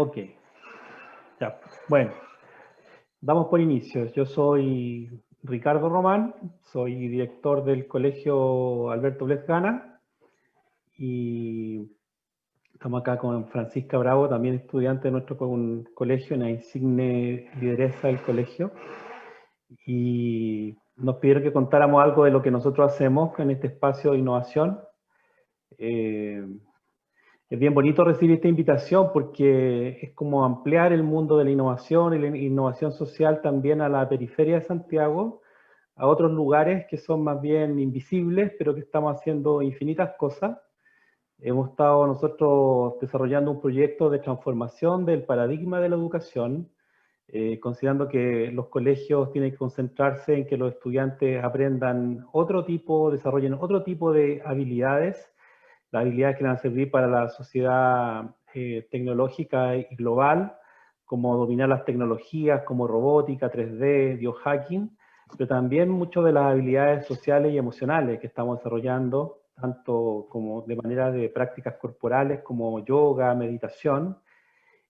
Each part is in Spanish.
Ok, ya. Bueno, damos por inicio. Yo soy Ricardo Román, soy director del Colegio Alberto Blesgana y estamos acá con Francisca Bravo, también estudiante de nuestro colegio, una insigne lideresa del colegio. Y nos pidieron que contáramos algo de lo que nosotros hacemos en este espacio de innovación. Eh, Es bien bonito recibir esta invitación porque es como ampliar el mundo de la innovación y la innovación social también a la periferia de Santiago, a otros lugares que son más bien invisibles, pero que estamos haciendo infinitas cosas. Hemos estado nosotros desarrollando un proyecto de transformación del paradigma de la educación, considerando que los colegios tienen que concentrarse en que los estudiantes aprendan otro tipo, desarrollen otro tipo de habilidades, las habilidades que van a servir para la sociedad tecnológica y global, como dominar las tecnologías como robótica, 3D, biohacking, pero también muchas de las habilidades sociales y emocionales que estamos desarrollando, tanto como de manera de prácticas corporales como yoga, meditación.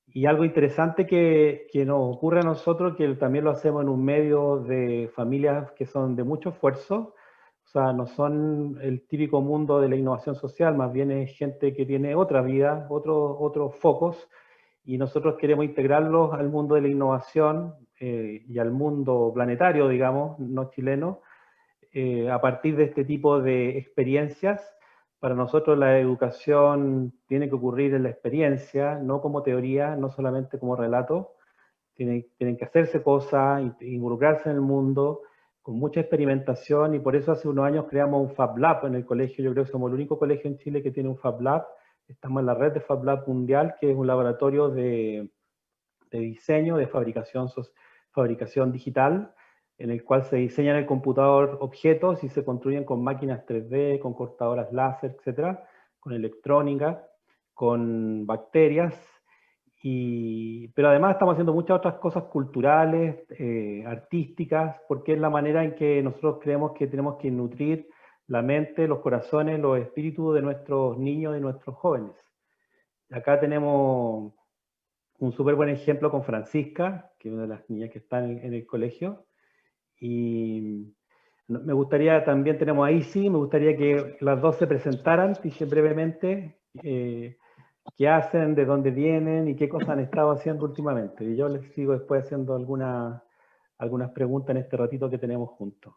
Y algo interesante que nos ocurre a nosotros, que también lo hacemos en un medio de familias que son de mucho esfuerzo, o sea, no son el típico mundo de la innovación social, más bien es gente que tiene otra vida, otros focos, y nosotros queremos integrarlos al mundo de la innovación y al mundo planetario, digamos, no chileno, a partir de este tipo de experiencias. Para nosotros la educación tiene que ocurrir en la experiencia, no como teoría, no solamente como relato. Tienen que hacerse cosas, involucrarse en el mundo, con mucha experimentación, y por eso hace unos años creamos un Fab Lab en el colegio. Yo creo que somos el único colegio en Chile que tiene un Fab Lab. Estamos en la red de Fab Lab mundial, que es un laboratorio de diseño, de fabricación digital, en el cual se diseñan en el computador objetos y se construyen con máquinas 3D, con cortadoras láser, etcétera, con electrónica, con bacterias. Pero además estamos haciendo muchas otras cosas culturales, artísticas, porque es la manera en que nosotros creemos que tenemos que nutrir la mente, los corazones, los espíritus de nuestros niños y nuestros jóvenes. Acá tenemos un súper buen ejemplo con Francisca, que es una de las niñas que está en el colegio. Y me gustaría, también tenemos a Isi, me gustaría que las dos se presentaran, dije brevemente, qué hacen, de dónde vienen y qué cosas han estado haciendo últimamente. Y yo les sigo después haciendo algunas preguntas en este ratito que tenemos juntos.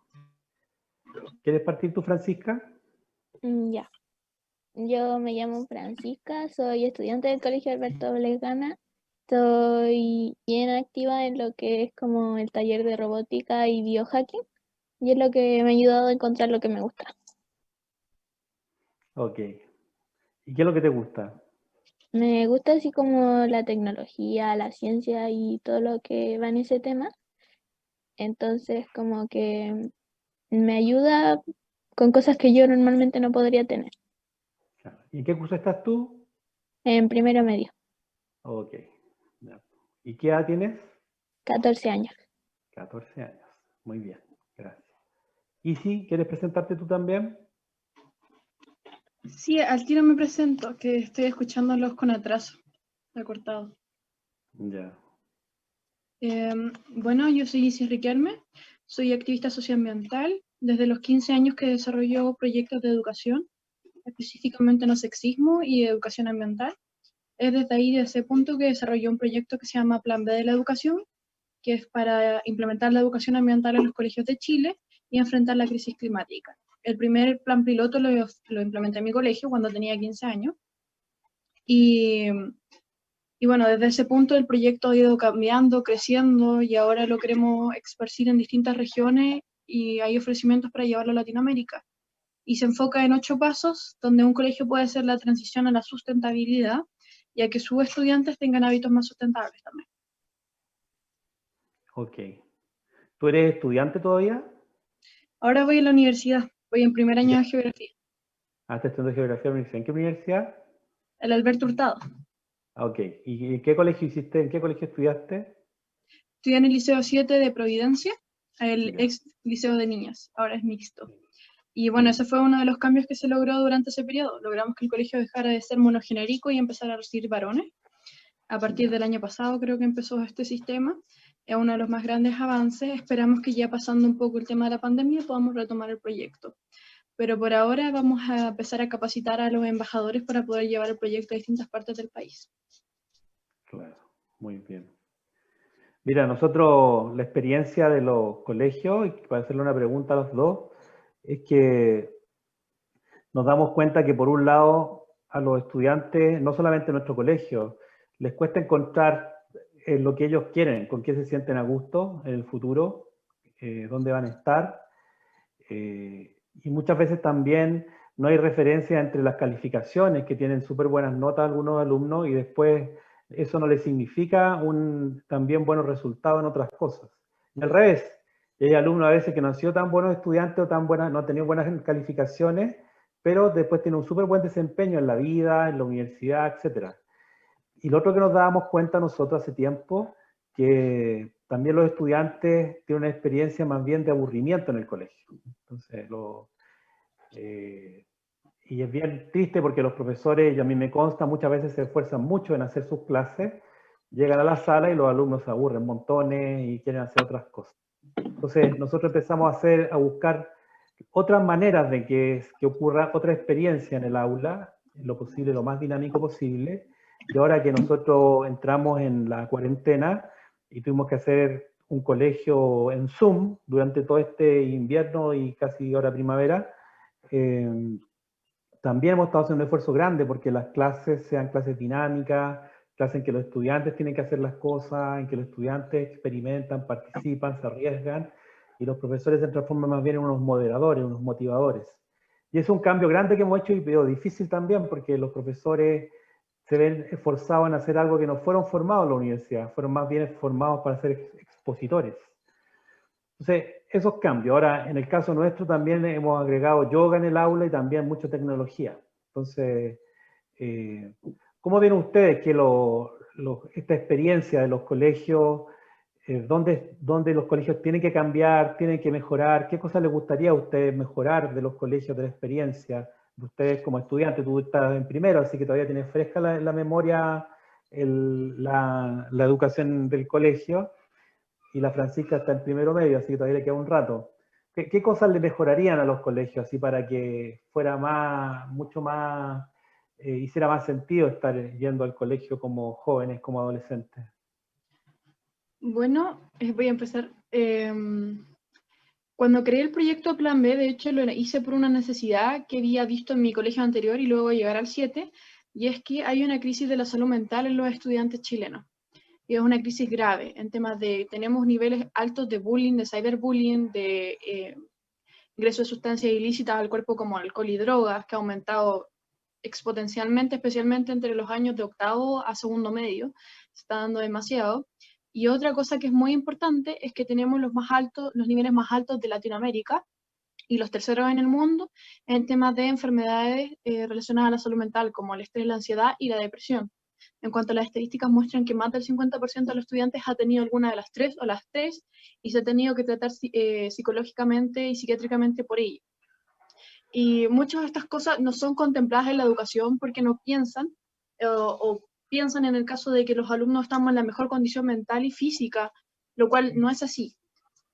¿Quieres partir tú, Francisca? Ya, yo me llamo Francisca, soy estudiante del Colegio Alberto Blesgana. Estoy bien activa en lo que es como el taller de robótica y biohacking, y es lo que me ha ayudado a encontrar lo que me gusta. Ok. ¿Y qué es lo que te gusta? Me gusta así como la tecnología, la ciencia y todo lo que va en ese tema. Entonces como que me ayuda con cosas que yo normalmente no podría tener. ¿Y en qué curso estás tú? En primero medio, Ok. ¿Y qué edad tienes? 14 años. 14 años. Muy bien, gracias. ¿Y si quieres presentarte tú también? Sí, al tiro me presento, que estoy escuchándolos con atraso, recortado. Ya. Bueno, yo soy Isis Riquelme, soy activista socioambiental. Desde los 15 años que desarrollo proyectos de educación, específicamente no sexismo y educación ambiental. Es desde ahí, de ese punto, que desarrollé un proyecto que se llama Plan B de la Educación, que es para implementar la educación ambiental en los colegios de Chile y enfrentar la crisis climática. El primer plan piloto lo implementé en mi colegio cuando tenía 15 años. Y bueno, desde ese punto el proyecto ha ido cambiando, creciendo, y ahora lo queremos esparcir en distintas regiones y hay ofrecimientos para llevarlo a Latinoamérica. Y se enfoca en 8 pasos donde un colegio puede hacer la transición a la sustentabilidad y a que sus estudiantes tengan hábitos más sustentables también. Ok. ¿Tú eres estudiante todavía? Ahora voy a la universidad, voy en primer ¿En año de qué? geografía, Ah, estás estudiando geografía en la universidad. ¿En qué universidad? el Alberto Hurtado. Ah, ok. ¿Y qué colegio hiciste? ¿En qué colegio estudiaste? Estudié en el Liceo 7 de Providencia, el Ya. ex Liceo de Niñas, ahora es mixto. Y bueno, Mm. ese fue uno de los cambios que se logró durante ese periodo. Logramos que el colegio dejara de ser monogenérico y empezara a recibir varones. A partir del año pasado creo que empezó este sistema. Es uno de los más grandes avances. Esperamos que ya pasando un poco el tema de la pandemia podamos retomar el proyecto. Pero por ahora vamos a empezar a capacitar a los embajadores para poder llevar el proyecto a distintas partes del país. Claro, muy bien. Mira, nosotros la experiencia de los colegios, y para hacerle una pregunta a los dos, es que nos damos cuenta que por un lado a los estudiantes, no solamente en nuestro colegio, les cuesta encontrar lo que ellos quieren, con qué se sienten a gusto en el futuro, dónde van a estar. Y muchas veces también no hay referencia entre las calificaciones, que tienen súper buenas notas algunos alumnos, y después eso no les significa también buenos resultados en otras cosas. Y al revés, hay alumnos a veces que no han sido tan buenos estudiantes o no han tenido buenas calificaciones, pero después tienen un súper buen desempeño en la vida, en la universidad, etc. Y lo otro que nos dábamos cuenta nosotros hace tiempo, que también los estudiantes tienen una experiencia más bien de aburrimiento en el colegio. Entonces, y es bien triste porque los profesores, y a mí me consta, muchas veces se esfuerzan mucho en hacer sus clases, llegan a la sala y los alumnos se aburren montones y quieren hacer otras cosas. Entonces, nosotros empezamos a buscar otras maneras de que ocurra otra experiencia en el aula, en lo posible, lo más dinámico posible. Y ahora que nosotros entramos en la cuarentena y tuvimos que hacer un colegio en Zoom durante todo este invierno y casi ahora primavera, también hemos estado haciendo un esfuerzo grande porque las clases sean clases dinámicas, clases en que los estudiantes tienen que hacer las cosas, en que los estudiantes experimentan, participan, se arriesgan, y los profesores se transforman más bien en unos moderadores, unos motivadores. Y es un cambio grande que hemos hecho, pero difícil también, porque los profesores se ven esforzados en hacer algo que no fueron formados en la universidad, fueron más bien formados para ser expositores. Entonces, esos cambios. Ahora, en el caso nuestro también hemos agregado yoga en el aula y también mucha tecnología. Entonces, ¿cómo ven ustedes que esta experiencia de los colegios, dónde los colegios tienen que cambiar, tienen que mejorar? ¿Qué cosas les gustaría a ustedes mejorar de los colegios, de la experiencia de ustedes como estudiantes? Tú estás en primero, así que todavía tienes fresca la memoria la educación del colegio, y la Francisca está en primero medio, así que todavía le queda un rato. ¿Qué cosas le mejorarían a los colegios así para que fuera mucho más, hiciera más sentido estar yendo al colegio como jóvenes, como adolescentes? Bueno, voy a empezar. Cuando creé el proyecto Plan B, de hecho lo hice por una necesidad que había visto en mi colegio anterior y luego llegar al 7, y es que hay una crisis de la salud mental en los estudiantes chilenos. Y es una crisis grave en temas de, tenemos niveles altos de bullying, de cyberbullying, de ingreso de sustancias ilícitas al cuerpo como alcohol y drogas, que ha aumentado exponencialmente, especialmente entre los años de octavo a segundo medio. Se está dando demasiado. Y otra cosa que es muy importante es que tenemos los niveles más altos de Latinoamérica y los terceros en el mundo en temas de enfermedades relacionadas a la salud mental, como el estrés, la ansiedad y la depresión. En cuanto a las estadísticas, muestran que más del 50% de los estudiantes ha tenido alguna de las tres o las tres y se ha tenido que tratar psicológicamente y psiquiátricamente por ello. Y muchas de estas cosas no son contempladas en la educación porque no piensan o piensan en el caso de que los alumnos estamos en la mejor condición mental y física, lo cual no es así.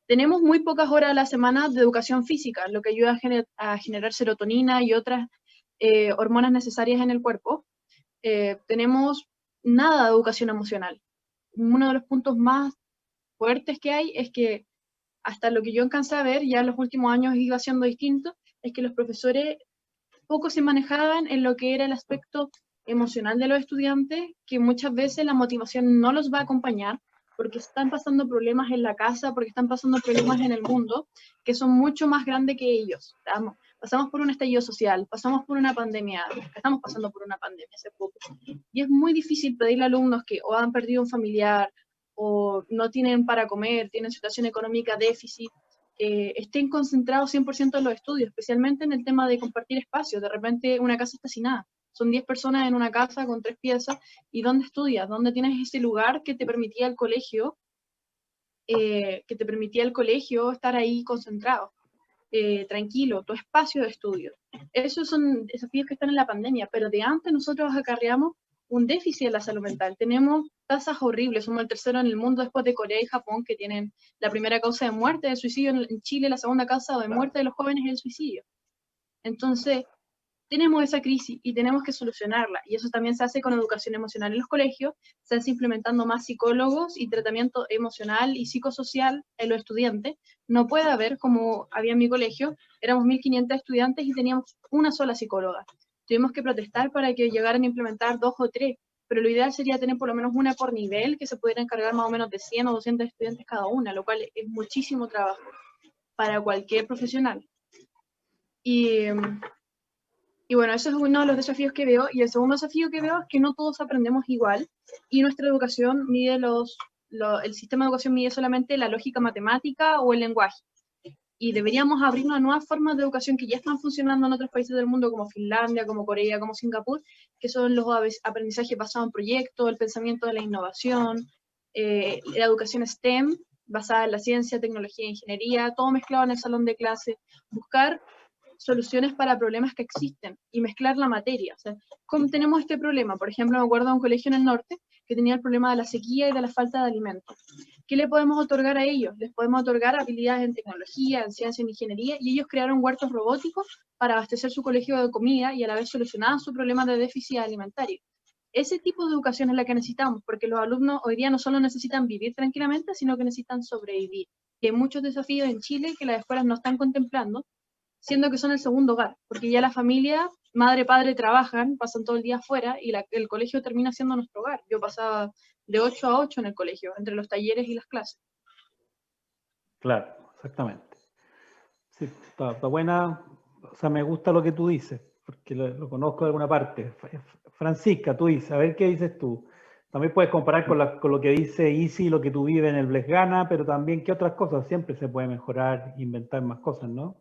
Tenemos muy pocas horas a la semana de educación física, lo que ayuda a generar serotonina y otras hormonas necesarias en el cuerpo. Tenemos nada de educación emocional. Uno de los puntos más fuertes que hay es que hasta lo que yo alcancé a ver, ya en los últimos años iba siendo distinto, es que los profesores poco se manejaban en lo que era el aspecto emocional de los estudiantes, que muchas veces la motivación no los va a acompañar porque están pasando problemas en la casa, porque están pasando problemas en el mundo, que son mucho más grandes que ellos. Pasamos por un estallido social, pasamos por una pandemia, estamos pasando por una pandemia hace poco, y es muy difícil pedirle a alumnos que o han perdido un familiar, o no tienen para comer, tienen situación económica déficit, estén concentrados 100% en los estudios, especialmente en el tema de compartir espacios. De repente una casa está sin nada, son 10 personas en una casa con 3 piezas, ¿y dónde estudias? ¿Dónde tienes ese lugar que te permitía el colegio, estar ahí concentrado, tranquilo, tu espacio de estudio? Esos son desafíos que están en la pandemia, pero de antes nosotros acarreamos un déficit en la salud mental. Tenemos tasas horribles, somos el tercero en el mundo después de Corea y Japón, que tienen la primera causa de muerte del suicidio en Chile, la segunda causa de muerte de los jóvenes es el suicidio. Entonces, tenemos esa crisis y tenemos que solucionarla, y eso también se hace con educación emocional en los colegios, se están implementando más psicólogos y tratamiento emocional y psicosocial en los estudiantes. No puede haber, como había en mi colegio, éramos 1.500 estudiantes y teníamos una sola psicóloga. Tuvimos que protestar para que llegaran a implementar 2 o 3, pero lo ideal sería tener por lo menos una por nivel, que se pudiera encargar más o menos de 100 o 200 estudiantes cada una, lo cual es muchísimo trabajo para cualquier profesional. Y bueno, eso es uno de los desafíos que veo. Y el segundo desafío que veo es que no todos aprendemos igual. Y nuestra educación mide el sistema de educación mide solamente la lógica matemática o el lenguaje. Y deberíamos abrirnos a nuevas formas de educación que ya están funcionando en otros países del mundo, como Finlandia, como Corea, como Singapur, que son los aprendizajes basados en proyectos, el pensamiento de la innovación, la educación STEM, basada en la ciencia, tecnología e ingeniería, todo mezclado en el salón de clase. Buscar soluciones para problemas que existen y mezclar la materia. O sea, ¿cómo tenemos este problema? Por ejemplo, me acuerdo de un colegio en el norte que tenía el problema de la sequía y de la falta de alimentos. ¿Qué le podemos otorgar a ellos? Les podemos otorgar habilidades en tecnología, en ciencia, en ingeniería, y ellos crearon huertos robóticos para abastecer su colegio de comida y a la vez solucionaban su problema de déficit alimentario. Ese tipo de educación es la que necesitamos, porque los alumnos hoy día no solo necesitan vivir tranquilamente, sino que necesitan sobrevivir. Y hay muchos desafíos en Chile que las escuelas no están contemplando, siendo que son el segundo hogar, porque ya la familia, madre, padre trabajan, pasan todo el día afuera y el colegio termina siendo nuestro hogar. Yo pasaba de 8 a 8 en el colegio, entre los talleres y las clases. Claro, exactamente. Sí, está buena, o sea, me gusta lo que tú dices, porque lo conozco de alguna parte. Francisca, tú dices, a ver qué dices tú. También puedes comparar con lo que dice Isi, lo que tú vives en el Blesgana, pero también qué otras cosas, siempre se puede mejorar, inventar más cosas, ¿no?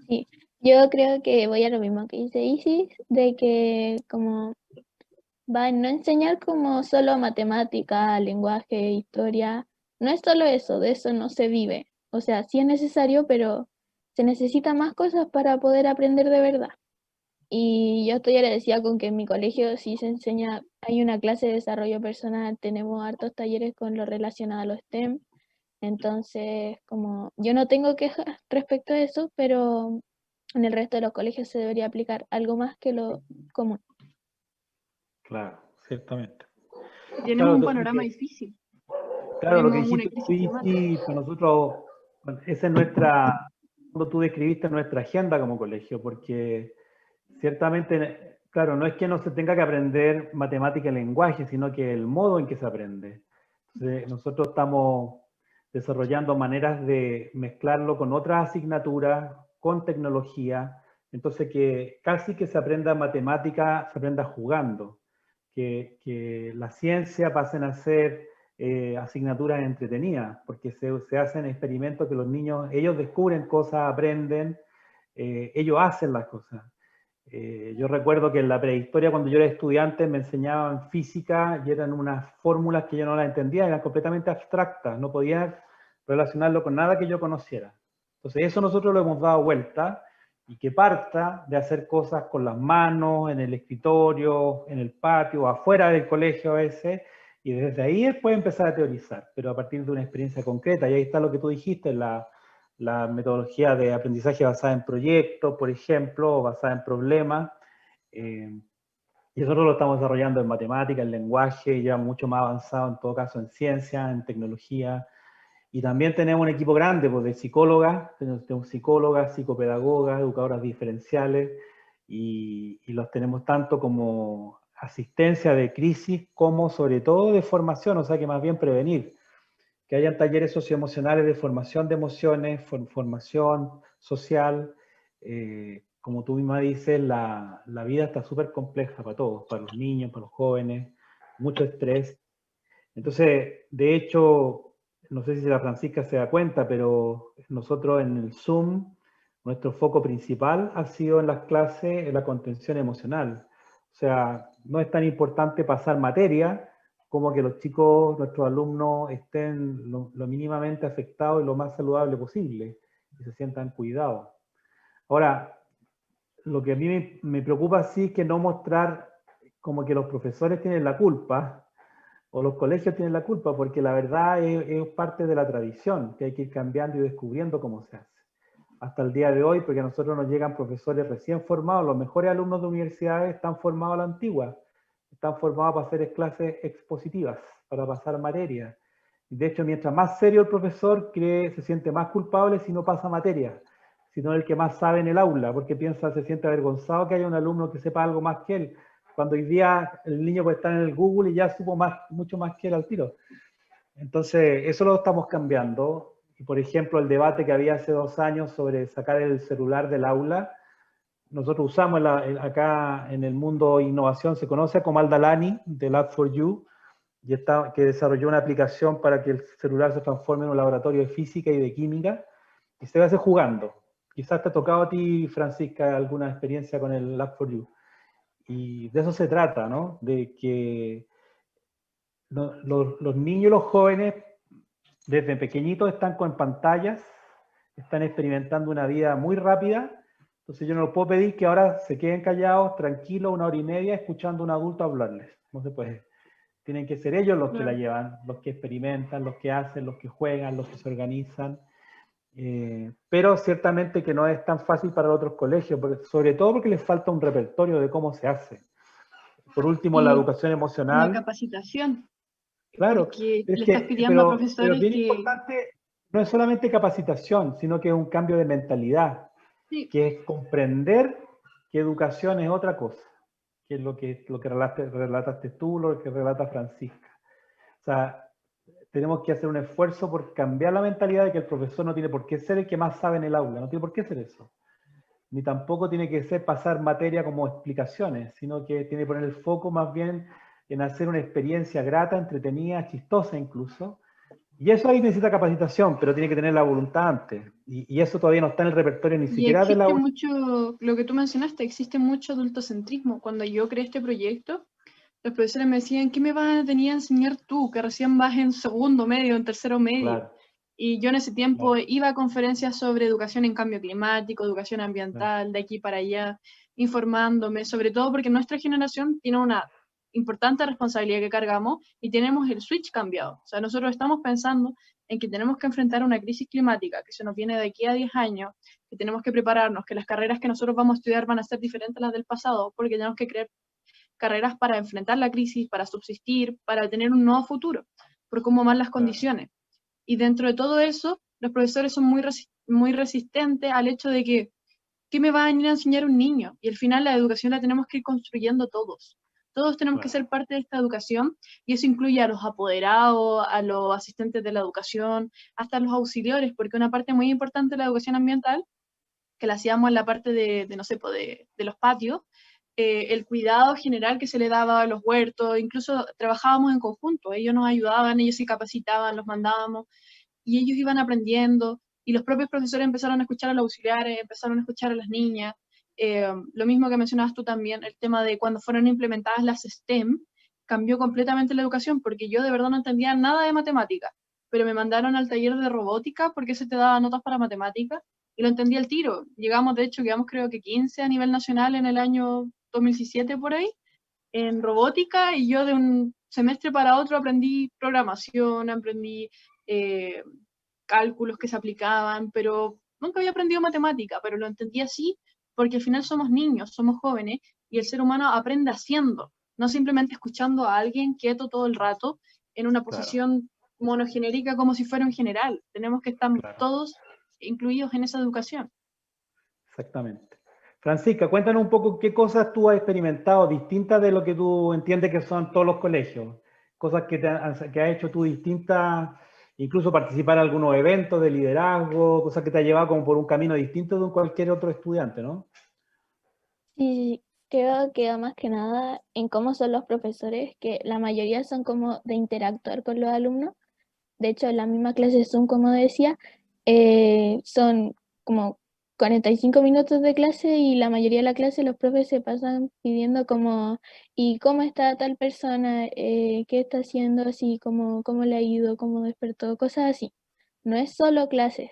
Sí, yo creo que voy a lo mismo que dice Isis, de que como va a no enseñar como solo matemática, lenguaje, historia, no es solo eso, de eso no se vive. O sea, sí es necesario, pero se necesitan más cosas para poder aprender de verdad. Y yo estoy agradecida con que en mi colegio sí se enseña, hay una clase de desarrollo personal, tenemos hartos talleres con lo relacionado a los STEM. Entonces, como yo no tengo quejas respecto a eso, pero en el resto de los colegios se debería aplicar algo más que lo común. Claro, ciertamente. Tenemos un Claro, panorama difícil. claro, lo que Tenemos una dijiste tú, crisis climática. Isi, para nosotros, bueno, esa es nuestra, cuando tú describiste nuestra agenda como colegio, porque ciertamente, claro, no es que no se tenga que aprender matemática y lenguaje, sino que el modo en que se aprende. Entonces, nosotros estamos desarrollando maneras de mezclarlo con otras asignaturas, con tecnología, entonces que casi que se aprenda matemática, se aprenda jugando, que la ciencia pasen a ser asignaturas entretenidas, porque se hacen experimentos que los niños, ellos descubren cosas, aprenden, ellos hacen las cosas. Yo recuerdo que en la prehistoria, cuando yo era estudiante, me enseñaban física y eran unas fórmulas que yo no las entendía, eran completamente abstractas, no podía relacionarlo con nada que yo conociera. Entonces eso nosotros lo hemos dado vuelta y que parta de hacer cosas con las manos, en el escritorio, en el patio, afuera del colegio a veces, y desde ahí después empezar a teorizar, pero a partir de una experiencia concreta, y ahí está lo que tú dijiste, la metodología de aprendizaje basada en proyectos, por ejemplo, o basada en problemas. Y nosotros lo estamos desarrollando en matemática, en lenguaje, ya mucho más avanzado en todo caso en ciencia, en tecnología. Y también tenemos un equipo grande pues, de psicólogas, tenemos psicólogas, psicopedagogas, educadoras diferenciales, y los tenemos tanto como asistencia de crisis como sobre todo de formación, o sea que más bien prevenir. Que hayan talleres socioemocionales de formación de emociones, formación social. Como tú misma dices, la vida está súper compleja para todos, para los niños, para los jóvenes, mucho estrés. Entonces, de hecho, no sé si la Francisca se da cuenta, pero nosotros en el Zoom, nuestro foco principal ha sido en las clases en la contención emocional. O sea, no es tan importante pasar materia, como que los chicos, nuestros alumnos, estén lo mínimamente afectados y lo más saludable posible, y se sientan cuidados. Ahora, lo que a mí me preocupa sí es que no mostrar como que los profesores tienen la culpa, o los colegios tienen la culpa, porque la verdad es parte de la tradición, que hay que ir cambiando y descubriendo cómo se hace. Hasta el día de hoy, porque a nosotros nos llegan profesores recién formados, los mejores alumnos de universidades están formados a la antigua, están formados para hacer clases expositivas, para pasar materia. De hecho, mientras más serio el profesor, se siente más culpable si no pasa materia, sino el que más sabe en el aula, porque se siente avergonzado que haya un alumno que sepa algo más que él, cuando hoy día el niño puede estar en el Google y ya supo mucho más que él al tiro. Entonces, eso lo estamos cambiando. Y por ejemplo, el debate que había hace 2 años sobre sacar el celular del aula, nosotros usamos acá en el mundo innovación, se conoce como Aldalani, de Lab4U, que desarrolló una aplicación para que el celular se transforme en un laboratorio de física y de química, y se hace jugando. Quizás te ha tocado a ti, Francisca, alguna experiencia con el Lab4U. Y de eso se trata, ¿no? De que los niños y los jóvenes desde pequeñitos están con pantallas, están experimentando una vida muy rápida, entonces yo no les puedo pedir que ahora se queden callados, tranquilos, 1 hora y media, escuchando a un adulto hablarles. No se puede. Tienen que ser ellos los que la llevan, los que experimentan, los que hacen, los que juegan, los que se organizan. Pero ciertamente que no es tan fácil para otros colegios, sobre todo porque les falta un repertorio de cómo se hace. Por último, la Y educación la emocional. capacitación, Claro, porque le es estás que, pidiendo a pero profesores bien que... importante, no es solamente capacitación, sino que es un cambio de mentalidad, Sí, que es comprender que educación es otra cosa, que es lo que relataste tú, lo que relata Francisca. O sea, tenemos que hacer un esfuerzo por cambiar la mentalidad de que el profesor no tiene por qué ser el que más sabe en el aula, no tiene por qué ser eso. Ni tampoco tiene que ser pasar materia como explicaciones, sino que tiene que poner el foco más bien en hacer una experiencia grata, entretenida, chistosa incluso. Y eso ahí necesita capacitación, pero tiene que tener la voluntad antes. Y eso todavía no está en el repertorio ni y siquiera de la... existe mucho, lo que tú mencionaste, existe mucho adultocentrismo. Cuando yo creé este proyecto, los profesores me decían, ¿qué me vas a venir a enseñar tú? Que recién vas en segundo medio, en tercero medio. Claro, Y yo en ese tiempo claro, iba a conferencias sobre educación en cambio climático, educación claro, ambiental, de aquí para allá, informándome, sobre todo porque nuestra generación tiene una importante responsabilidad que cargamos y tenemos el switch cambiado. O sea, nosotros estamos pensando en que tenemos que enfrentar una crisis climática que se nos viene de aquí a 10 años, que tenemos que prepararnos, que las carreras que nosotros vamos a estudiar van a ser diferentes a las del pasado, porque tenemos que crear carreras para enfrentar la crisis, para subsistir, para tener un nuevo futuro, por cómo van las claro, condiciones. Y dentro de todo eso, los profesores son muy resistentes al hecho de que, ¿qué me va a venir a enseñar un niño? Y al final la educación la tenemos que ir construyendo todos. Todos tenemos que claro, ser parte de esta educación y eso incluye a los apoderados, a los asistentes de la educación, hasta a los auxiliares, porque una parte muy importante de la educación ambiental, que la hacíamos en la parte de no sé, de los patios, el cuidado general que se le daba a los huertos, incluso trabajábamos en conjunto, ellos nos ayudaban, ellos se capacitaban, los mandábamos y ellos iban aprendiendo y los propios profesores empezaron a escuchar a los auxiliares, empezaron a escuchar a las niñas. Lo mismo que mencionabas tú también, el tema de cuando fueron implementadas las STEM, cambió completamente la educación porque yo de verdad no entendía nada de matemática, pero me mandaron al taller de robótica porque se te daba notas para matemática y lo entendí al tiro. Llegamos, de hecho, quedamos creo que 15 a nivel nacional en el año 2017 por ahí, en robótica, y yo de un semestre para otro aprendí programación, aprendí eh, cálculos que se aplicaban, pero nunca había aprendido matemática, pero lo entendí así porque al final somos niños, somos jóvenes y el ser humano aprende haciendo, no simplemente escuchando a alguien quieto todo el rato en una claro, posición monogenérica como si fuera un general. Tenemos que estar claro, todos incluidos en esa educación. exactamente. Francisca, cuéntanos un poco qué cosas tú has experimentado distintas de lo que tú entiendes que son todos los colegios. Cosas que has hecho tú distintas, incluso participar en algunos eventos de liderazgo, cosas que te ha llevado como por un camino distinto de un cualquier otro estudiante, ¿no? Sí, creo que más que nada en cómo son los profesores, que la mayoría son como de interactuar con los alumnos. De hecho, en la misma clase Zoom, como decía, son como 45 minutos de clase y la mayoría de la clase los profes se pasan pidiendo como, ¿y cómo está tal persona? ¿Qué está haciendo? Así, cómo le ha ido? ¿Cómo despertó? Cosas así. No es solo clases,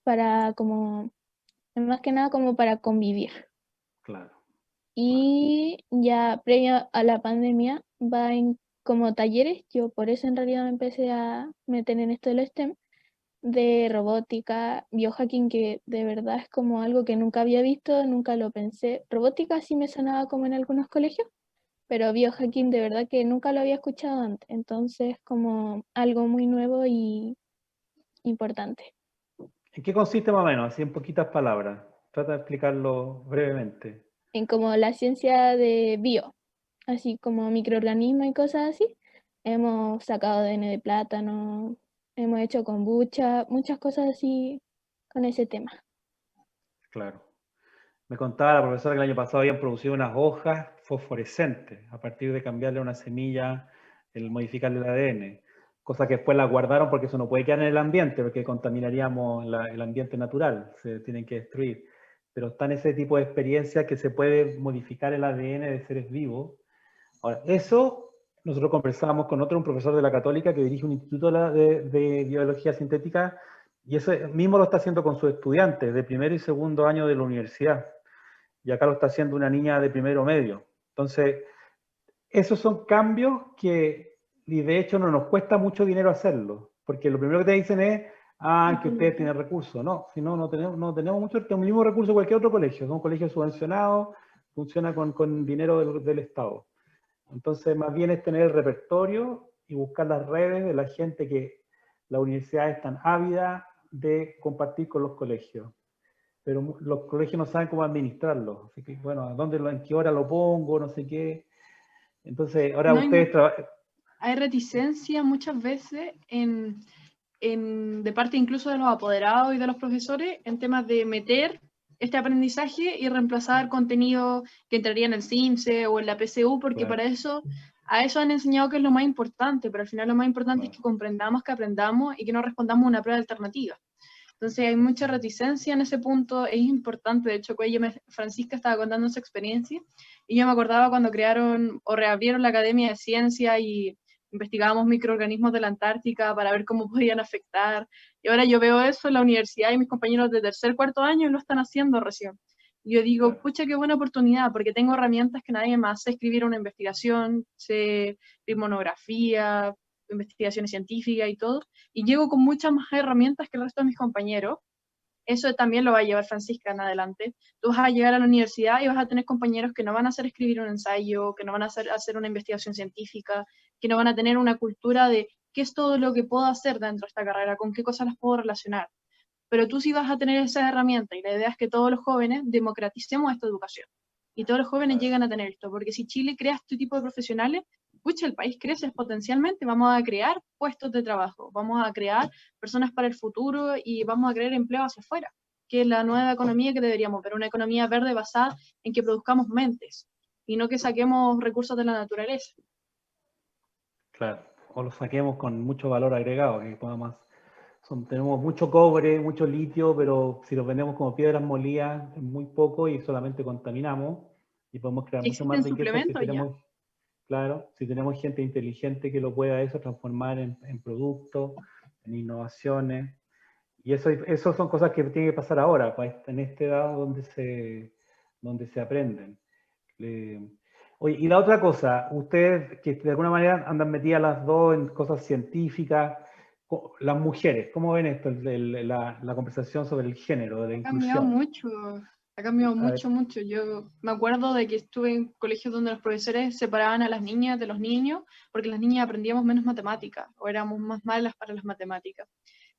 para como, más que nada como para convivir. Claro. Y ya previo a la pandemia va en como talleres, yo por eso en realidad me empecé a meter en esto del STEM, de robótica, biohacking, que de verdad es como algo que nunca había visto, nunca lo pensé. Robótica sí me sonaba como en algunos colegios, pero biohacking de verdad que nunca lo había escuchado antes, entonces como algo muy nuevo y importante. ¿En qué consiste más o menos? Así en poquitas palabras. Trata de explicarlo brevemente. En como la ciencia de bio, así como microorganismos y cosas así. Hemos sacado ADN de plátano, hemos hecho kombucha, muchas cosas así con ese tema. Claro. Me contaba la profesora que el año pasado habían producido unas hojas fosforescentes a partir de cambiarle una semilla, el modificarle el ADN. Cosa que después la guardaron porque eso no puede quedar en el ambiente, porque contaminaríamos el ambiente natural, se tienen que destruir. Pero están ese tipo de experiencias que se puede modificar el ADN de seres vivos. Ahora, eso nosotros conversábamos con otro, un profesor de la Católica que dirige un instituto de biología sintética, y eso mismo lo está haciendo con sus estudiantes de primero y segundo año de la universidad. Y acá lo está haciendo una niña de primero medio. Entonces, esos son cambios que, y de hecho, no nos cuesta mucho dinero hacerlo, porque lo primero que te dicen es, ah, que ustedes tienen recursos. No, si no, no tenemos mucho, tenemos el mismo recurso que cualquier otro colegio. Es un colegio subvencionado, funciona con dinero del Estado. Entonces, más bien es tener el repertorio y buscar las redes de la gente que la universidad es tan ávida de compartir con los colegios. Pero los colegios no saben cómo administrarlo. Así que, bueno, en qué hora lo pongo? No sé qué. Entonces, ahora No ustedes trabajan. hay reticencia muchas veces de parte incluso de los apoderados y de los profesores en temas de meter este aprendizaje y reemplazar contenido que entraría en el CIMSE o en la PSU, porque Claro, para eso, a eso han enseñado que es lo más importante, pero al final lo más importante es claro. que comprendamos, que aprendamos y que no respondamos una prueba alternativa. Entonces hay mucha reticencia en ese punto, es importante, de hecho, Francisca estaba contando su experiencia y yo me acordaba cuando crearon o reabrieron la Academia de Ciencia y investigábamos microorganismos de la Antártica para ver cómo podían afectar. Y ahora yo veo eso en la universidad y mis compañeros de tercer, cuarto año lo están haciendo recién. Y yo digo, Claro. pucha, qué buena oportunidad, porque tengo herramientas que nadie más. Sé escribir una investigación, sé escribir monografía, investigaciones científicas y todo, y llego con muchas más herramientas que el resto de mis compañeros. Eso también lo va a llevar Francisca en adelante. Tú vas a llegar a la universidad y vas a tener compañeros que no van a hacer escribir un ensayo, que no van a hacer una investigación científica, que no van a tener una cultura de qué es todo lo que puedo hacer dentro de esta carrera, con qué cosas las puedo relacionar. Pero tú sí vas a tener esas herramientas y la idea es que todos los jóvenes democraticemos esta educación y todos los jóvenes Claro. lleguen a tener esto, porque si Chile crea este tipo de profesionales, pucha, el país crece exponencialmente, vamos a crear puestos de trabajo, vamos a crear personas para el futuro y vamos a crear empleo hacia afuera, que es la nueva economía que deberíamos ver, una economía verde basada en que produzcamos mentes y no que saquemos recursos de la naturaleza. Claro. O lo saquemos con mucho valor agregado, que podamos. Tenemos mucho cobre, mucho litio, pero si los vendemos como piedras molidas, es muy poco y solamente contaminamos. Y podemos crear Y mucho más existen riqueza si suplementos ya. tenemos, claro, si tenemos gente inteligente que lo pueda eso transformar en productos, en innovaciones. Y eso son cosas que tienen que pasar ahora, pues, en esta edad donde se aprenden. Oye, y la otra cosa, ustedes que de alguna manera andan metidas las dos en cosas científicas, las mujeres, ¿cómo ven esto, la conversación sobre el género, de la Ha cambiado inclusión? mucho, ha cambiado A ver, mucho, mucho. Yo me acuerdo de que estuve en colegios donde los profesores separaban a las niñas de los niños porque las niñas aprendíamos menos matemáticas o éramos más malas para las matemáticas.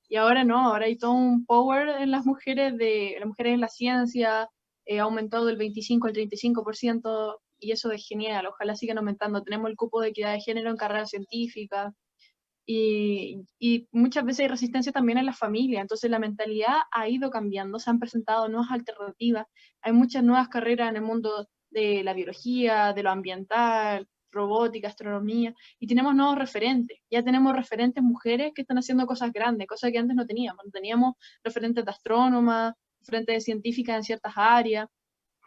Y ahora no, ahora hay todo un power en las mujeres en la ciencia, ha aumentado del 25 al 35% y eso es genial, ojalá sigan aumentando. Tenemos el cupo de equidad de género en carreras científicas, y muchas veces hay resistencia también en la familia, entonces la mentalidad ha ido cambiando, se han presentado nuevas alternativas, hay muchas nuevas carreras en el mundo de la biología, de lo ambiental, robótica, astronomía, y tenemos nuevos referentes, ya tenemos referentes mujeres que están haciendo cosas grandes, cosas que antes no teníamos referentes de astrónomas, referentes de científicas en ciertas áreas,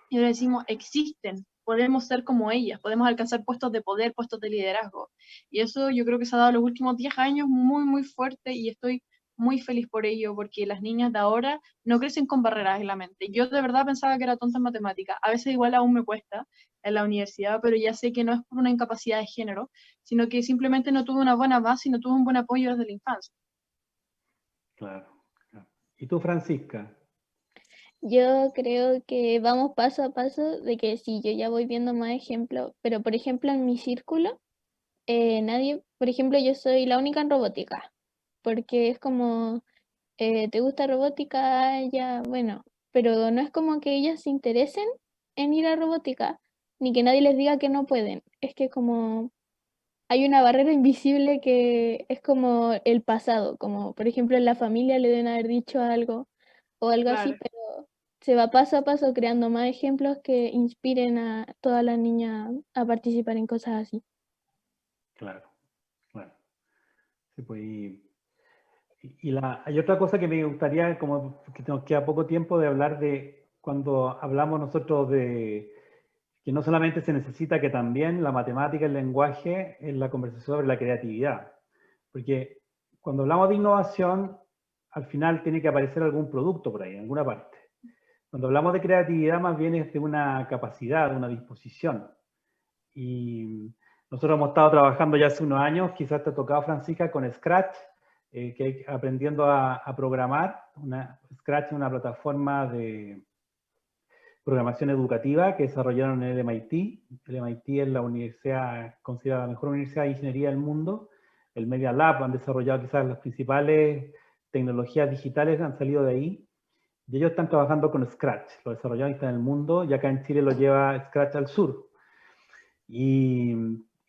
y ahora decimos, existen, podemos ser como ellas, podemos alcanzar puestos de poder, puestos de liderazgo. Y eso yo creo que se ha dado los últimos 10 años muy, muy fuerte y estoy muy feliz por ello, porque las niñas de ahora no crecen con barreras en la mente. Yo de verdad pensaba que era tonta en matemática. A veces igual aún me cuesta en la universidad, pero ya sé que no es por una incapacidad de género, sino que simplemente no tuve una buena base y no tuve un buen apoyo desde la infancia. Claro, claro. ¿Y tú, Francisca? Yo creo que vamos paso a paso de que sí, yo ya voy viendo más ejemplos, pero por ejemplo en mi círculo, nadie, por ejemplo, yo soy la única en robótica, porque es como, ¿te gusta robótica? Ya, bueno, pero no es como que ellas se interesen en ir a robótica, ni que nadie les diga que no pueden, es que como hay una barrera invisible que es como el pasado, como por ejemplo en la familia le deben haber dicho algo o algo así, Claro. pero se va paso a paso creando más ejemplos que inspiren a todas las niñas a participar en cosas así. Claro, claro. Sí, pues, hay otra cosa que me gustaría, como que nos queda poco tiempo, de hablar de cuando hablamos nosotros de que no solamente se necesita, que también la matemática, el lenguaje, en la conversación sobre la creatividad. Porque cuando hablamos de innovación, al final tiene que aparecer algún producto por ahí, en alguna parte. Cuando hablamos de creatividad, más bien es de una capacidad, de una disposición. Y nosotros hemos estado trabajando ya hace unos años, quizás te ha tocado, Francisca, con Scratch, aprendiendo a programar. Scratch es una plataforma de programación educativa que desarrollaron en el MIT. El MIT es la universidad, considerada la mejor universidad de ingeniería del mundo. El Media Lab han desarrollado quizás las principales tecnologías digitales, han salido de ahí. Y ellos están trabajando con Scratch, lo desarrollaron en el mundo, y acá en Chile lo lleva Scratch al sur. Y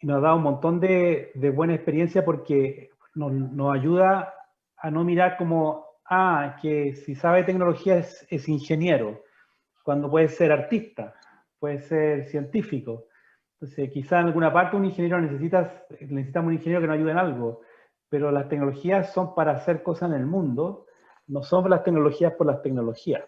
nos ha dado un montón de buena experiencia porque nos ayuda a no mirar como, que si sabe tecnología es ingeniero, cuando puede ser artista, puede ser científico. Entonces, quizá en alguna parte un ingeniero necesitamos un ingeniero que nos ayude en algo, pero las tecnologías son para hacer cosas en el mundo, no son las tecnologías por las tecnologías.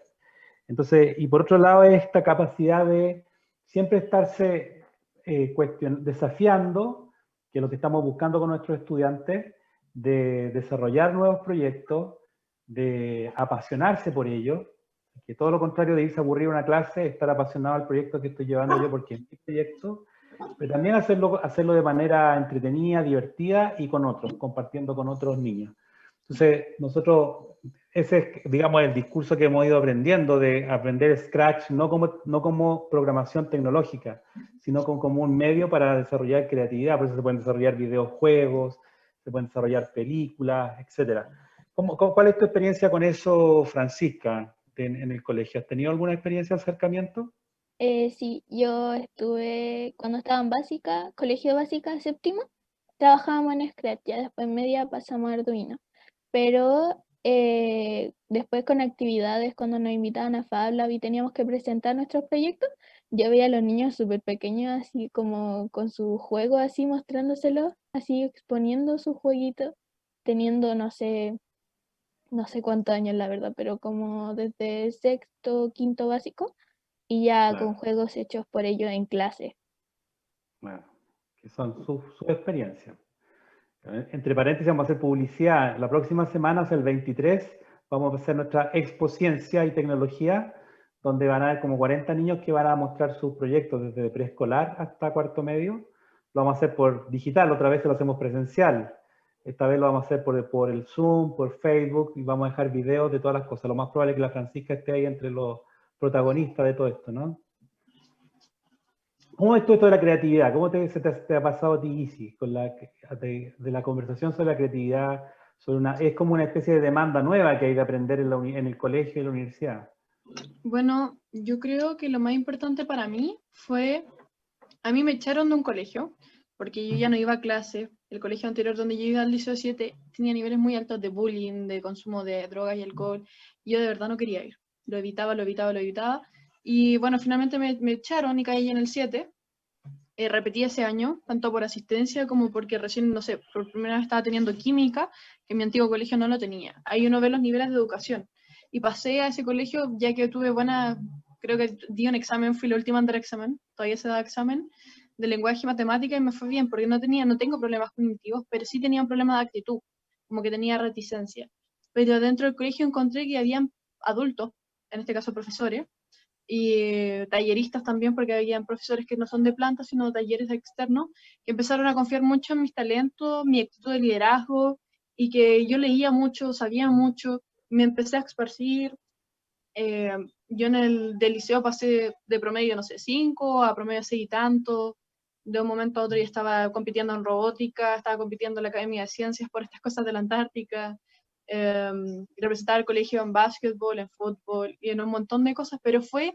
Entonces, y por otro lado, esta capacidad de siempre estarse desafiando, que es lo que estamos buscando con nuestros estudiantes, de desarrollar nuevos proyectos, de apasionarse por ellos, que todo lo contrario de irse a aburrir una clase, estar apasionado al proyecto que estoy llevando yo porque es mi proyecto, pero también hacerlo de manera entretenida, divertida y con otros, compartiendo con otros niños. Entonces, nosotros, ese es, digamos, el discurso que hemos ido aprendiendo, de aprender Scratch, no como programación tecnológica, sino como un medio para desarrollar creatividad. Por eso se pueden desarrollar videojuegos, se pueden desarrollar películas, etc. ¿Cuál es tu experiencia con eso, Francisca, en el colegio? ¿Has tenido alguna experiencia de acercamiento? Sí, yo estuve cuando estaba en básica, colegio básica, séptimo, trabajábamos en Scratch, ya después en media pasamos a Arduino. Pero después con actividades, cuando nos invitaban a Fab Lab y teníamos que presentar nuestros proyectos, yo veía a los niños súper pequeños así como con su juego así mostrándoselos, así exponiendo su jueguito, teniendo no sé cuántos años la verdad, pero como desde sexto, quinto básico y ya con Claro, juegos hechos por ellos en clase. claro. Que son su experiencia. Entre paréntesis, vamos a hacer publicidad. La próxima semana, es el 23, vamos a hacer nuestra Expo Ciencia y Tecnología, donde van a haber como 40 niños que van a mostrar sus proyectos desde preescolar hasta cuarto medio. Lo vamos a hacer por digital, otra vez lo hacemos presencial. Esta vez lo vamos a hacer por el Zoom, por Facebook, y vamos a dejar videos de todas las cosas. Lo más probable es que la Francisca esté ahí entre los protagonistas de todo esto, ¿no? ¿Cómo es todo esto de la creatividad? ¿Cómo te ha pasado a ti, Isi, de la conversación sobre la creatividad? Es como una especie de demanda nueva que hay de aprender en el colegio y en la universidad. Bueno, yo creo que lo más importante para mí fue, a mí me echaron de un colegio, porque yo ya no iba a clase. El colegio anterior donde yo iba al liceo 7 tenía niveles muy altos de bullying, de consumo de drogas y alcohol, y yo de verdad no quería ir. Lo evitaba, lo evitaba, lo evitaba. Y bueno, finalmente me echaron y caí en el 7. Repetí ese año, tanto por asistencia como porque recién, no sé, por primera vez estaba teniendo química, que en mi antiguo colegio no lo tenía. Ahí uno ve los niveles de educación. Y pasé a ese colegio ya que tuve buena, creo que di un examen, fui la última en dar examen, todavía se da examen, de lenguaje y matemática y me fue bien, porque no tengo problemas cognitivos, pero sí tenía un problema de actitud, como que tenía reticencia. pero dentro del colegio encontré que habían adultos, en este caso profesores, y talleristas también, porque habían profesores que no son de planta, sino talleres externos, que empezaron a confiar mucho en mis talentos, mi actitud de liderazgo, y que yo leía mucho, sabía mucho, me empecé a esparcir. Yo en el del liceo pasé de promedio, no sé, 5 a promedio 6 y tanto. De un momento a otro ya estaba compitiendo en robótica, estaba compitiendo en la Academia de Ciencias por estas cosas de la Antártica, representar al colegio en básquetbol, en fútbol y en un montón de cosas, pero fue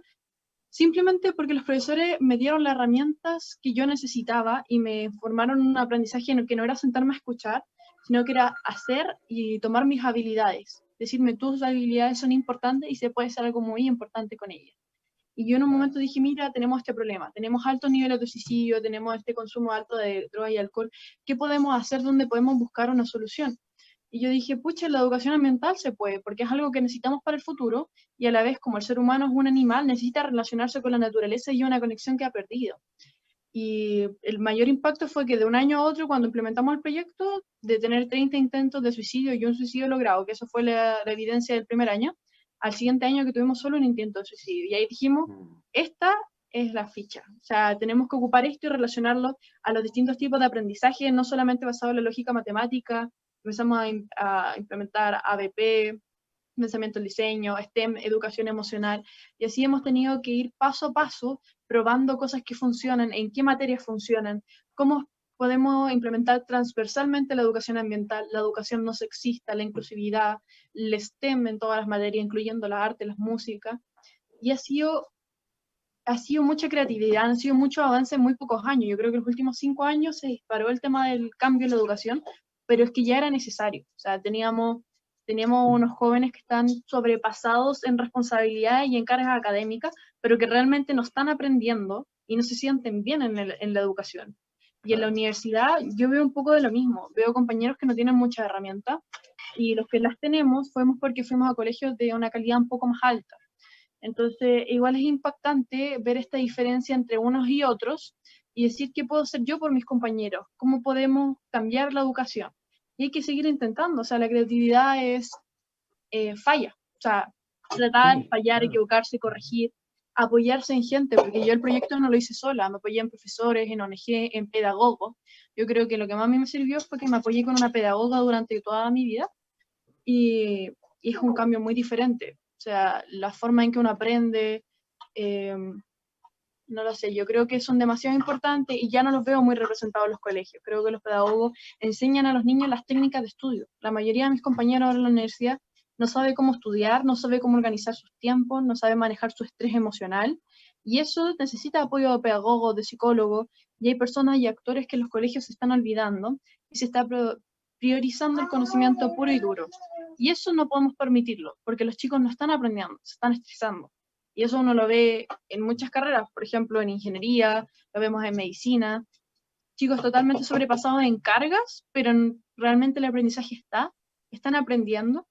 simplemente porque los profesores me dieron las herramientas que yo necesitaba y me formaron un aprendizaje que no era sentarme a escuchar, sino que era hacer y tomar mis habilidades. Decirme, tus habilidades son importantes y se puede hacer algo muy importante con ellas. Y yo en un momento dije, mira, tenemos este problema, tenemos altos niveles de suicidio, tenemos este consumo alto de drogas y alcohol, ¿qué podemos hacer donde podemos buscar una solución? Y yo dije, pucha, la educación ambiental se puede, porque es algo que necesitamos para el futuro, y a la vez, como el ser humano es un animal, necesita relacionarse con la naturaleza y una conexión que ha perdido. Y el mayor impacto fue que de un año a otro, cuando implementamos el proyecto, de tener 30 intentos de suicidio y un suicidio logrado, que eso fue la evidencia del primer año, al siguiente año que tuvimos solo un intento de suicidio. Y ahí dijimos, esta es la ficha. O sea, tenemos que ocupar esto y relacionarlo a los distintos tipos de aprendizaje, no solamente basado en la lógica matemática. Empezamos a implementar ABP, pensamiento en diseño, STEM, educación emocional, y así hemos tenido que ir paso a paso probando cosas que funcionan, en qué materias funcionan, cómo podemos implementar transversalmente la educación ambiental, la educación no sexista, la inclusividad, el STEM en todas las materias, incluyendo la arte, la música, y ha sido mucha creatividad, han sido muchos avances en muy pocos años. Yo creo que en los últimos 5 años se disparó el tema del cambio en la educación, pero es que ya era necesario. O sea, teníamos unos jóvenes que están sobrepasados en responsabilidades y en cargas académicas, pero que realmente no están aprendiendo y no se sienten bien en la educación. Y en la universidad yo veo un poco de lo mismo. Veo compañeros que no tienen muchas herramientas, y los que las tenemos fuimos porque fuimos a colegios de una calidad un poco más alta. Entonces, igual es impactante ver esta diferencia entre unos y otros y decir qué puedo hacer yo por mis compañeros, cómo podemos cambiar la educación. Y hay que seguir intentando, o sea, la creatividad es falla, o sea, tratar, Sí, fallar, claro. equivocarse, corregir, apoyarse en gente, porque yo el proyecto no lo hice sola, me apoyé en profesores, en ONG, en pedagogos. Yo creo que lo que más a mí me sirvió fue que me apoyé con una pedagoga durante toda mi vida, y es un cambio muy diferente. O sea, la forma en que uno aprende, no lo sé, yo creo que son demasiado importantes y ya no los veo muy representados en los colegios. Creo que los pedagogos enseñan a los niños las técnicas de estudio. La mayoría de mis compañeros ahora en la universidad no sabe cómo estudiar, no sabe cómo organizar sus tiempos, no sabe manejar su estrés emocional, y eso necesita apoyo de pedagogos, de psicólogos, y hay personas y actores que los colegios se están olvidando y se está priorizando el conocimiento puro y duro. Y eso no podemos permitirlo, porque los chicos no están aprendiendo, se están estresando. Y eso uno lo ve en muchas carreras, por ejemplo, en ingeniería, lo vemos en medicina. Chicos totalmente sobrepasados en cargas, pero realmente el aprendizaje están aprendiendo.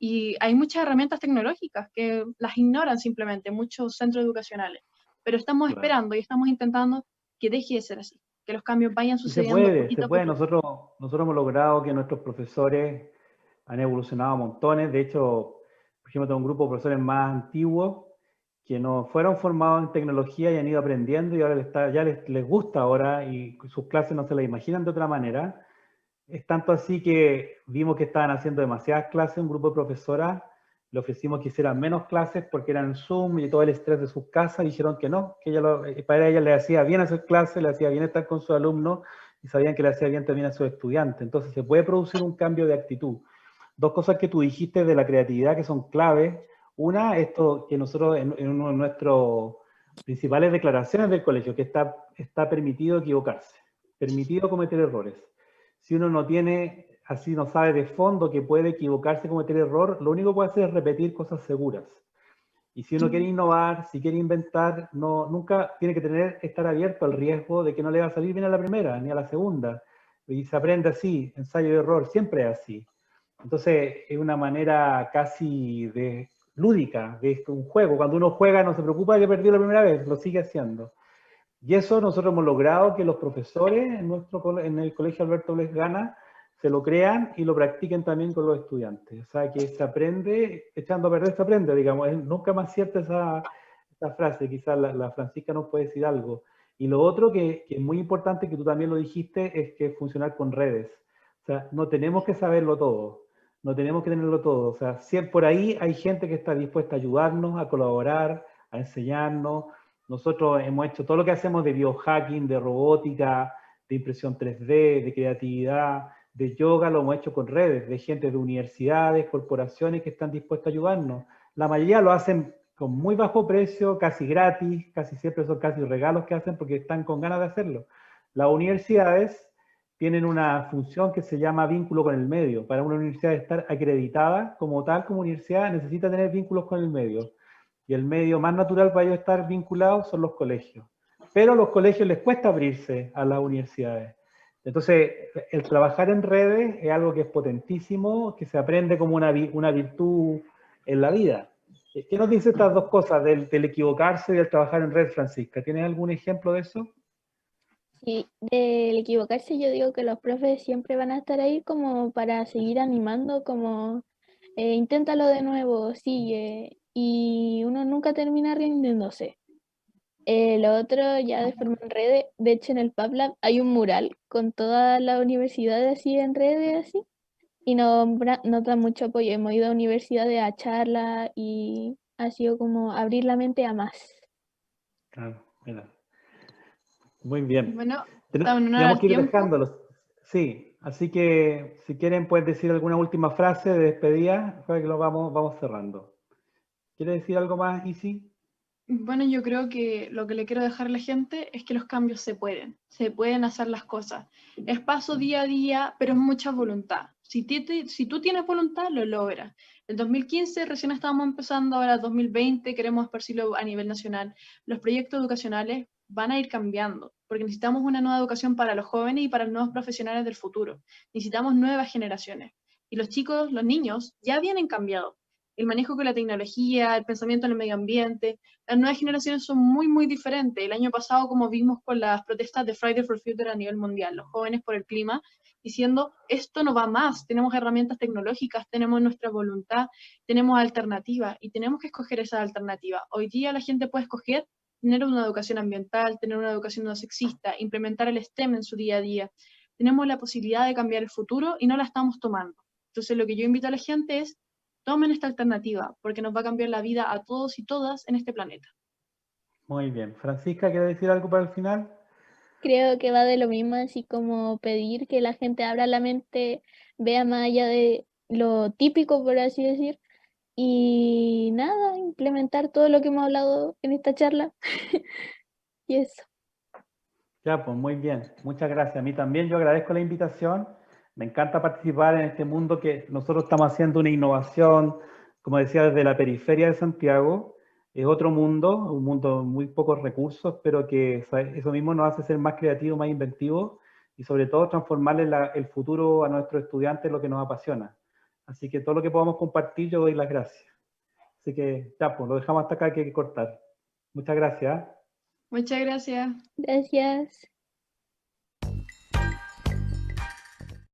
Y hay muchas herramientas tecnológicas que las ignoran simplemente, muchos centros educacionales. Pero estamos Claro. esperando y estamos intentando que deje de ser así, que los cambios vayan Y se sucediendo puede, se poquito a puede. poquito. Nosotros hemos logrado que nuestros profesores han evolucionado montones. De hecho, por ejemplo, tengo un grupo de profesores más antiguos que no fueron formados en tecnología y han ido aprendiendo y ahora ya les gusta ahora y sus clases no se las imaginan de otra manera. Es tanto así que vimos que estaban haciendo demasiadas clases, un grupo de profesoras, le ofrecimos que hicieran menos clases porque eran Zoom y todo el estrés de sus casas, y dijeron que no, que para ellas le hacía bien hacer clases, le hacía bien estar con sus alumnos, y sabían que le hacía bien también a sus estudiantes. Entonces se puede producir un cambio de actitud. Dos cosas que tú dijiste de la creatividad que son claves. Una, esto que nosotros en uno de nuestros principales declaraciones del colegio, que está permitido equivocarse, permitido cometer errores. Si uno no tiene, así no sabe de fondo que puede equivocarse, cometer error, lo único que puede hacer es repetir cosas seguras. Y si uno quiere innovar, si quiere inventar, nunca tiene que estar abierto al riesgo de que no le va a salir bien a la primera, ni a la segunda. Y se aprende así, ensayo y error, siempre es así. Entonces es una manera casi lúdica, de un juego. Cuando uno juega no se preocupa de que perdió la primera vez, lo sigue haciendo. Y eso nosotros hemos logrado que los profesores en el Colegio Alberto Lesgana se lo crean y lo practiquen también con los estudiantes. O sea, que se aprende, echando a perder se aprende, digamos. Es nunca más cierta esa frase, quizás la Francisca nos puede decir algo. Y lo otro que es muy importante, que tú también lo dijiste, es que funcionar con redes. O sea, no tenemos que saberlo todo, no tenemos que tenerlo todo. O sea, siempre por ahí hay gente que está dispuesta a ayudarnos, a colaborar, a enseñarnos. Nosotros hemos hecho todo lo que hacemos de biohacking, de robótica, de impresión 3D, de creatividad, de yoga, lo hemos hecho con redes, de gente de universidades, corporaciones que están dispuestas a ayudarnos. La mayoría lo hacen con muy bajo precio, casi gratis, casi siempre son casi regalos que hacen porque están con ganas de hacerlo. Las universidades tienen una función que se llama vínculo con el medio. Para una universidad estar acreditada como tal, como universidad, necesita tener vínculos con el medio. Y el medio más natural para ellos estar vinculados son los colegios. Pero a los colegios les cuesta abrirse a las universidades. Entonces, el trabajar en redes es algo que es potentísimo, que se aprende como una virtud en la vida. ¿Qué nos dice estas dos cosas del equivocarse y del trabajar en red, Francisca? ¿Tienes algún ejemplo de eso? Sí, del equivocarse yo digo que los profes siempre van a estar ahí como para seguir animando, como inténtalo de nuevo, sigue, y uno nunca termina rindiéndose. Lo otro ya de forma en redes, de hecho en el PubLab hay un mural con todas las universidades así en redes así, y nos da mucho apoyo. Hemos ido a universidades a charlas y ha sido como abrir la mente a más. Claro, mira. Muy bien. Bueno, estamos en honor Tenemos al que ir tiempo. dejándolos. Sí, así que si quieren pueden decir alguna última frase de despedida para que lo vamos cerrando. ¿Quiere decir algo más, Isi? Bueno, yo creo que lo que le quiero dejar a la gente es que los cambios se pueden hacer las cosas. Es paso día a día, pero es mucha voluntad. Si tú tienes voluntad, lo logras. El 2015 recién estábamos empezando, ahora 2020 queremos esparcirlo a nivel nacional. Los proyectos educacionales van a ir cambiando, porque necesitamos una nueva educación para los jóvenes y para los nuevos profesionales del futuro. Necesitamos nuevas generaciones. Y los chicos, los niños, ya vienen cambiados. El manejo con la tecnología, el pensamiento en el medio ambiente, las nuevas generaciones son muy, muy diferentes. El año pasado, como vimos con las protestas de Friday for Future a nivel mundial, los jóvenes por el clima, diciendo, esto no va más, tenemos herramientas tecnológicas, tenemos nuestra voluntad, tenemos alternativas y tenemos que escoger esa alternativa. Hoy día la gente puede escoger tener una educación ambiental, tener una educación no sexista, implementar el STEM en su día a día. Tenemos la posibilidad de cambiar el futuro y no la estamos tomando. Entonces, lo que yo invito a la gente es, tomen esta alternativa, porque nos va a cambiar la vida a todos y todas en este planeta. Muy bien. Francisca, ¿quiere decir algo para el final? Creo que va de lo mismo, así como pedir que la gente abra la mente, vea más allá de lo típico, por así decir, y nada, implementar todo lo que hemos hablado en esta charla. Y eso. Ya, pues muy bien. Muchas gracias. A mí también yo agradezco la invitación. Me encanta participar en este mundo que nosotros estamos haciendo una innovación, como decía, desde la periferia de Santiago. Es otro mundo, un mundo muy pocos recursos, pero que eso mismo nos hace ser más creativos, más inventivos y sobre todo transformarle el futuro a nuestros estudiantes lo que nos apasiona. Así que todo lo que podamos compartir, yo doy las gracias. Así que ya, pues lo dejamos hasta acá, que hay que cortar. Muchas gracias. Muchas gracias. Gracias.